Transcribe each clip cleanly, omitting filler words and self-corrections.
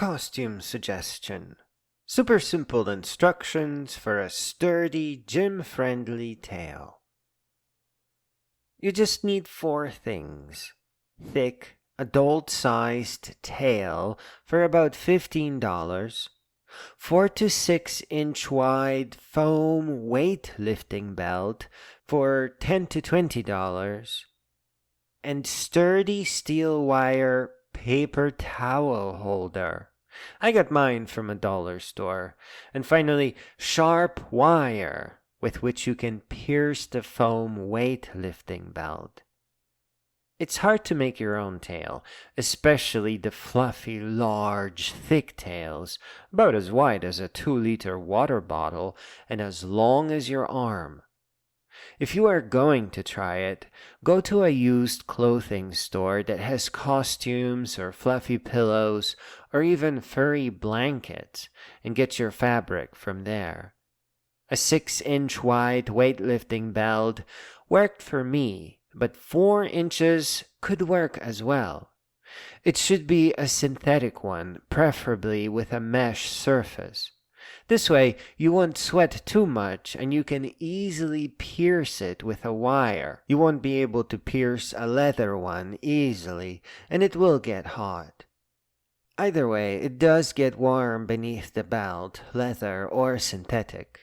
costume suggestion. Super simple instructions for a sturdy, gym-friendly tail. You just need 4 things. Thick, adult-sized tail for about $15. 4 to 6 inch wide foam weightlifting belt for $10 to $20. And sturdy steel wire paper towel holder. I got mine from a dollar store. And finally, sharp wire with which you can pierce the foam weightlifting belt. It's hard to make your own tail, especially the fluffy, large, thick tails, about as wide as a 2-liter water bottle and as long as your arm. If you are going to try it, go to a used clothing store that has costumes or fluffy pillows or even furry blankets and get your fabric from there. A 6-inch wide weightlifting belt worked for me, but 4 inches could work as well. It should be a synthetic one, preferably with a mesh surface. This way, you won't sweat too much and you can easily pierce it with a wire. You won't be able to pierce a leather one easily, and it will get hot. Either way, it does get warm beneath the belt, leather or synthetic.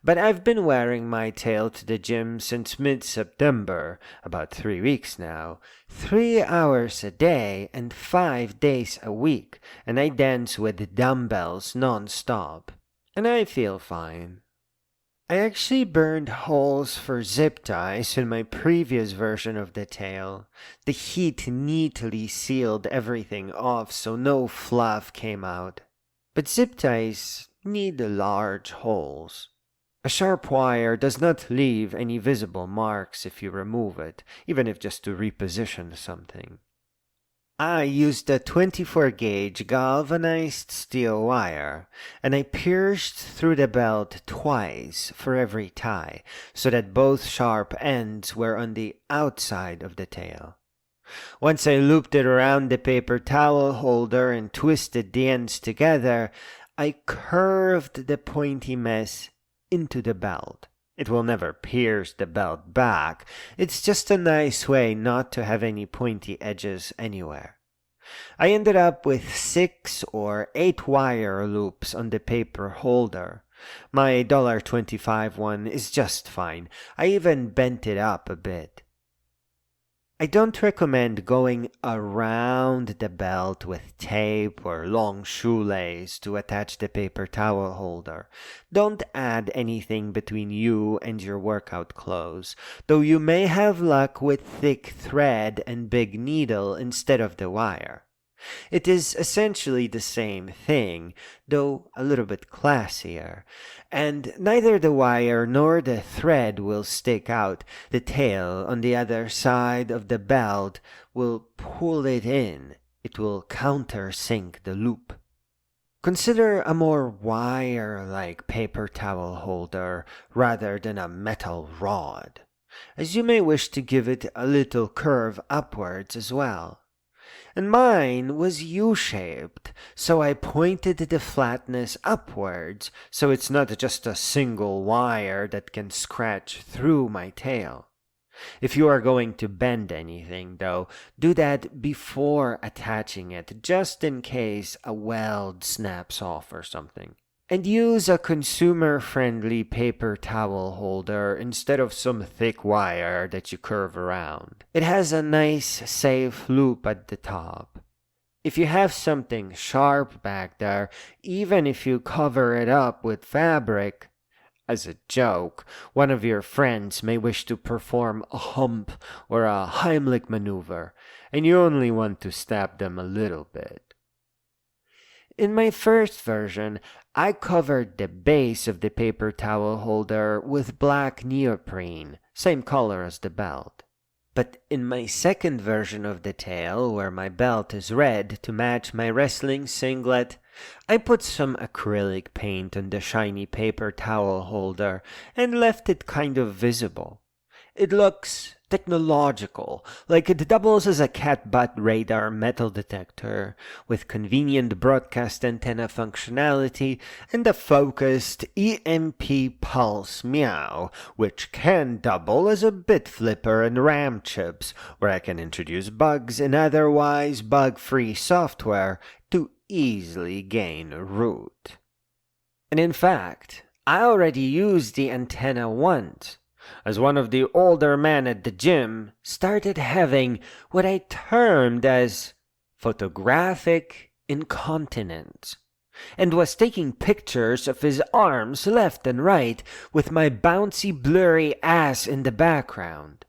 But I've been wearing my tail to the gym since mid-September, about 3 weeks now, 3 hours a day and 5 days a week, and I dance with dumbbells non-stop. And I feel fine. I actually burned holes for zip ties in my previous version of the tail. The heat neatly sealed everything off so no fluff came out. But zip ties need large holes. A sharp wire does not leave any visible marks if you remove it, even if just to reposition something. I used a 24-gauge galvanized steel wire, and I pierced through the belt twice for every tie, so that both sharp ends were on the outside of the tail. Once I looped it around the paper towel holder and twisted the ends together, I curved the pointy mess into the belt. It will never pierce the belt back. It's just a nice way not to have any pointy edges anywhere. I ended up with 6 or 8 wire loops on the paper holder. My $1.25 one is just fine. I even bent it up a bit. I don't recommend going around the belt with tape or long shoelace to attach the paper towel holder. Don't add anything between you and your workout clothes, though you may have luck with thick thread and big needle instead of the wire. It is essentially the same thing, though a little bit classier, and neither the wire nor the thread will stick out. The tail on the other side of the belt will pull it in. It will countersink the loop. Consider a more wire-like paper towel holder rather than a metal rod, as you may wish to give it a little curve upwards as well. And mine was U-shaped, so I pointed the flatness upwards, so it's not just a single wire that can scratch through my tail. If you are going to bend anything, though, do that before attaching it, just in case a weld snaps off or something. And use a consumer-friendly paper towel holder instead of some thick wire that you curve around. It has a nice, safe loop at the top. If you have something sharp back there, even if you cover it up with fabric, as a joke, one of your friends may wish to perform a hump or a Heimlich maneuver, and you only want to stab them a little bit. In my first version, I covered the base of the paper towel holder with black neoprene, same color as the belt. But in my second version of the tail, where my belt is red to match my wrestling singlet, I put some acrylic paint on the shiny paper towel holder and left it kind of visible. It looks technological, like it doubles as a cat butt radar metal detector with convenient broadcast antenna functionality and a focused EMP pulse meow, which can double as a bit flipper and RAM chips, where I can introduce bugs and otherwise bug-free software to easily gain root. And in fact, I already used the antenna once, as one of the older men at the gym started having what I termed as photographic incontinence, and was taking pictures of his arms left and right with my bouncy blurry ass in the background.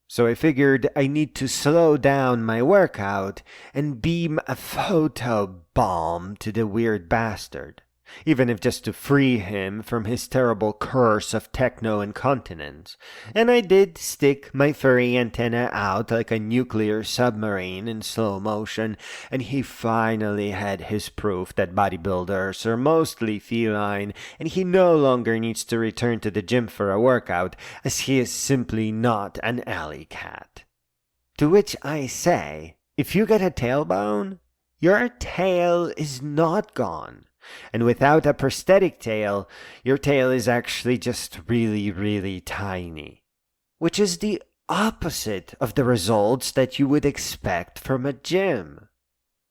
So I figured I need to slow down my workout and beam a photo bomb to the weird bastard, even if just to free him from his terrible curse of techno-incontinence. And I did stick my furry antenna out like a nuclear submarine in slow motion, and he finally had his proof that bodybuilders are mostly feline, and he no longer needs to return to the gym for a workout, as he is simply not an alley cat. To which I say, if you get a tailbone, your tail is not gone. And without a prosthetic tail, your tail is actually just really, really tiny. Which is the opposite of the results that you would expect from a gym.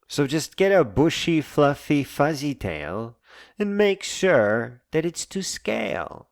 So just get a bushy, fluffy, fuzzy tail and make sure that it's to scale.